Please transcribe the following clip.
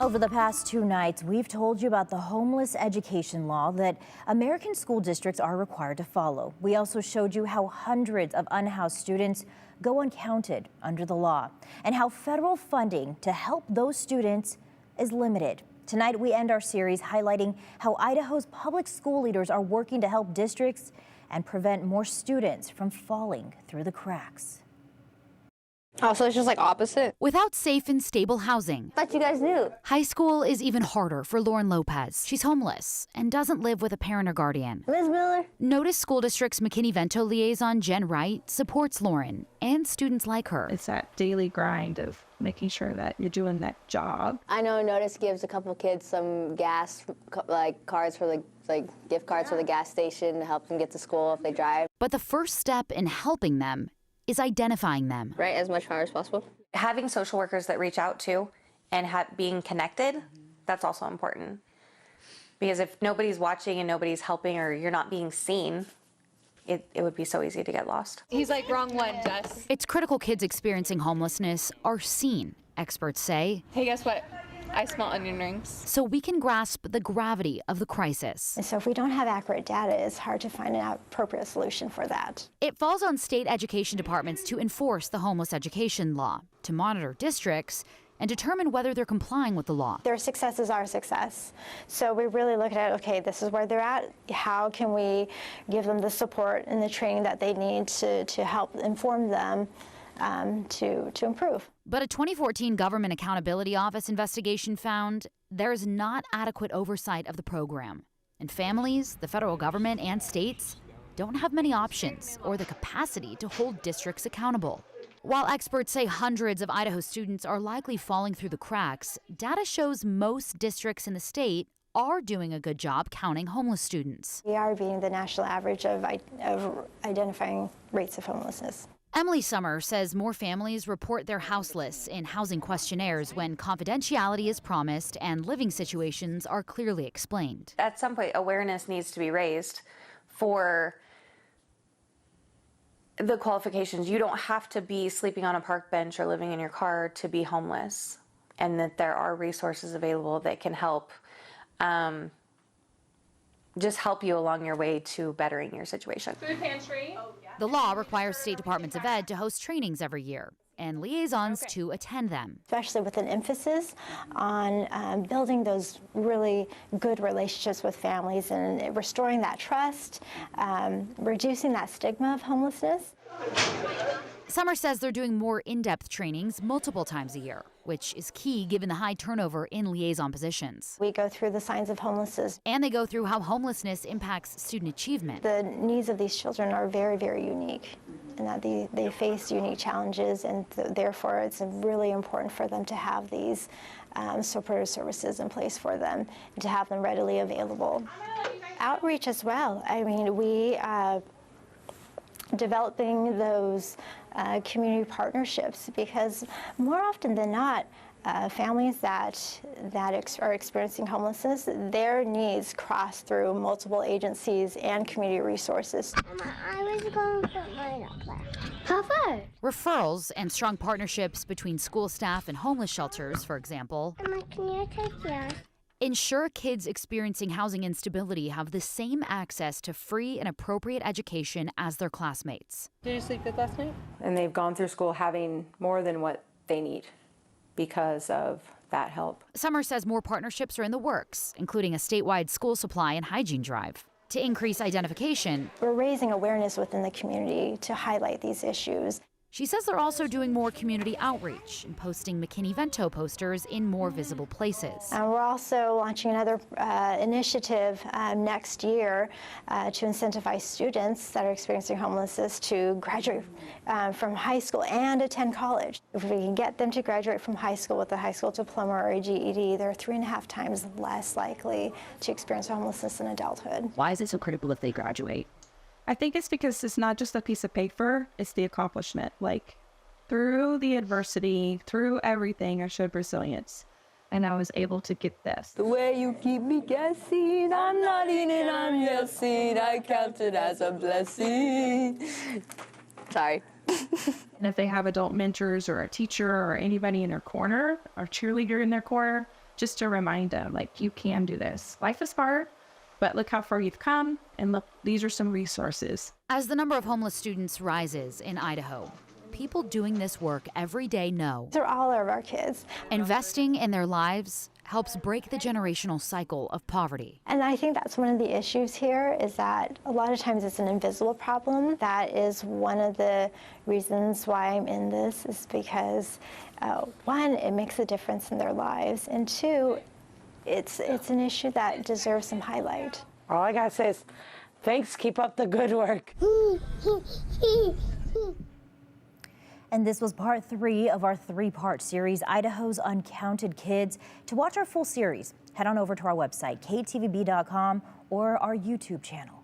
Over the past 2 nights, we've told you about the homeless education law that American school districts are required to follow. We also showed you how hundreds of unhoused students go uncounted under the law and how federal funding to help those students is limited. Tonight, we end our series highlighting how Idaho's public school leaders are working to help districts and prevent more students from falling through the cracks. Oh, so it's just like opposite? Without safe and stable housing. Thought you guys knew. High school is even harder for Lauren Lopez. She's homeless and doesn't live with a parent or guardian. Ms. Miller. Notus School District's McKinney-Vento liaison Jen Wright supports Lauren and students like her. It's that daily grind of making sure that you're doing that job. I know Notus gives a couple kids some gas, like cards for like gift cards for the gas station to help them get to school if they drive. But the first step in helping them is identifying them. Right, as much power as possible. Having social workers that reach out to and being connected, that's also important. Because if nobody's watching and nobody's helping or you're not being seen, it would be so easy to get lost. He's like, wrong one, Jess. It's critical kids experiencing homelessness are seen, experts say. Hey, guess what? I smell onion rings. So we can grasp the gravity of the crisis. And so if we don't have accurate data, it's hard to find an appropriate solution for that. It falls on state education departments to enforce the homeless education law, to monitor districts, and determine whether they're complying with the law. Their success is our success. So we really look at, okay, this is where they're at. How can we give them the support and the training that they need to help inform them to improve? But a 2014 Government Accountability Office investigation found there's not adequate oversight of the program. And families, the federal government, and states don't have many options or the capacity to hold districts accountable. While experts say hundreds of Idaho students are likely falling through the cracks, data shows most districts in the state are doing a good job counting homeless students. We are beating the national average of identifying rates of homelessness. Emily Summer says more families report their houseless in housing questionnaires when confidentiality is promised and living situations are clearly explained. At some point, awareness needs to be raised for the qualifications. You don't have to be sleeping on a park bench or living in your car to be homeless, and that there are resources available that can help just help you along your way to bettering your situation. Food pantry. The law requires state departments of ed to host trainings every year and liaisons to attend them. Especially with an emphasis on building those really good relationships with families and restoring that trust, reducing that stigma of homelessness. Summer says they're doing more in-depth trainings multiple times a year, which is key given the high turnover in liaison positions. We go through the signs of homelessness. And they go through how homelessness impacts student achievement. The needs of these children are very, very unique, and that they face unique challenges, and therefore it's really important for them to have these supportive services in place for them and to have them readily available. Outreach as well. I mean, we developing those community partnerships, because more often than not, families that are experiencing homelessness, their needs cross through multiple agencies and community resources. I was going to put mine up there. Papa! Referrals and strong partnerships between school staff and homeless shelters, for example, Emma, can you take yours? ensure kids experiencing housing instability have the same access to free and appropriate education as their classmates. Did you sleep good last night? And they've gone through school having more than what they need because of that help. Summer says more partnerships are in the works, including a statewide school supply and hygiene drive. To increase identification, we're raising awareness within the community to highlight these issues. She says they're also doing more community outreach and posting McKinney-Vento posters in more visible places. We're also launching another initiative next year to incentivize students that are experiencing homelessness to graduate from high school and attend college. If we can get them to graduate from high school with a high school diploma or a GED, they're 3.5 times less likely to experience homelessness in adulthood. Why is it so critical if they graduate? I think it's because it's not just a piece of paper, it's the accomplishment. Like, through the adversity, through everything, I showed resilience. And I was able to get this. The way you keep me guessing, I'm not eating, I'm guessing. I count it as a blessing. Sorry. And if they have adult mentors or a teacher or anybody in their corner, or cheerleader in their corner, just to remind them, like, you can do this. Life is hard, but look how far you've come, and look, these are some resources. As the number of homeless students rises in Idaho, people doing this work every day know They're all of our kids. investing in their lives helps break the generational cycle of poverty. And I think that's one of the issues here, is that a lot of times it's an invisible problem. That is one of the reasons why I'm in this, is because one, it makes a difference in their lives, and two, it's an issue that deserves some highlight. All I gotta say is, thanks, keep up the good work. And this was part 3 of our 3-part series, Idaho's Uncounted Kids. To watch our full series, head on over to our website, ktvb.com, or our YouTube channel.